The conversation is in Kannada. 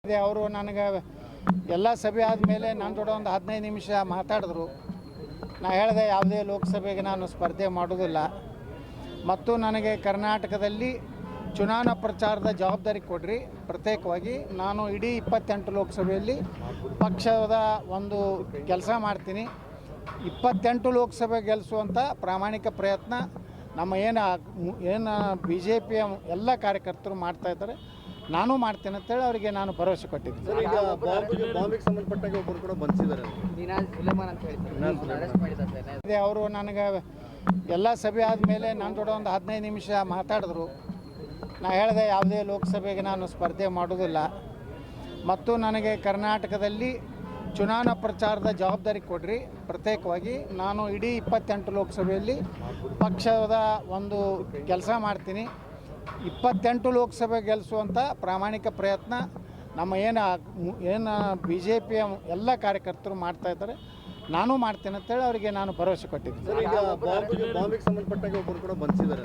ಅವರು ನನಗೆ ಎಲ್ಲ ಸಭೆ ಆದಮೇಲೆ ನನ್ನ ಜೊತೆ ಒಂದು 15 ನಿಮಿಷ ಮಾತಾಡಿದ್ರು. ನಾ ಹೇಳಿದೆ ಯಾವುದೇ ಲೋಕಸಭೆಗೆ ನಾನು ಸ್ಪರ್ಧೆ ಮಾಡೋದಿಲ್ಲ ಮತ್ತು ನನಗೆ ಕರ್ನಾಟಕದಲ್ಲಿ ಚುನಾವಣಾ ಪ್ರಚಾರದ ಜವಾಬ್ದಾರಿ ಕೊಡ್ರಿ, ಪ್ರತ್ಯೇಕವಾಗಿ ನಾನು ಇಡೀ 28 ಲೋಕಸಭೆಯಲ್ಲಿ ಪಕ್ಷದ ಒಂದು ಕೆಲಸ ಮಾಡ್ತೀನಿ. 28 ಲೋಕಸಭೆ ಗೆಲ್ಲಿಸುವಂಥ ಪ್ರಾಮಾಣಿಕ ಪ್ರಯತ್ನ ನಮ್ಮ ಏನು BJPಯ ಎಲ್ಲ ಕಾರ್ಯಕರ್ತರು ಮಾಡ್ತಾಯಿದ್ದಾರೆ, ನಾನು ಮಾಡ್ತೇನೆ ಅಂತೇಳಿ ಅವರಿಗೆ ನಾನು ಭರವಸೆ ಕೊಟ್ಟಿದ್ದೆ. ಅವರು ನನಗೆ ಎಲ್ಲ ಸಭೆ ಆದಮೇಲೆ ನನ್ನ ಜೊತೆ ಒಂದು 15 ನಿಮಿಷ ಮಾತಾಡಿದ್ರು. ನಾ ಹೇಳಿದೆ ಯಾವುದೇ ಲೋಕಸಭೆಗೆ ನಾನು ಸ್ಪರ್ಧೆ ಮಾಡೋದಿಲ್ಲ ಮತ್ತು ನನಗೆ ಕರ್ನಾಟಕದಲ್ಲಿ ಚುನಾವಣಾ ಪ್ರಚಾರದ ಜವಾಬ್ದಾರಿ ಕೊಡ್ರಿ, ಪ್ರತ್ಯೇಕವಾಗಿ ನಾನು ಇಡೀ 28 ಲೋಕಸಭೆಯಲ್ಲಿ ಪಕ್ಷದ ಒಂದು ಕೆಲಸ ಮಾಡ್ತೀನಿ. 28 ಲೋಕಸಭೆ ಗೆಲ್ಲಿಸುವಂಥ ಪ್ರಾಮಾಣಿಕ ಪ್ರಯತ್ನ ನಮ್ಮ ಏನು BJPಯ ಎಲ್ಲ ಕಾರ್ಯಕರ್ತರು ಮಾಡ್ತಾಯಿದ್ದಾರೆ, ನಾನು ಮಾಡ್ತೇನೆ ಅಂತೇಳಿ ಅವರಿಗೆ ನಾನು ಭರವಸೆ ಕೊಟ್ಟಿದ್ದೆ. ಸಂಬಂಧಪಟ್ಟಾಗ ಒಬ್ಬರು ಕೂಡ ಬಂಧಿಸಿದ್ದಾರೆ.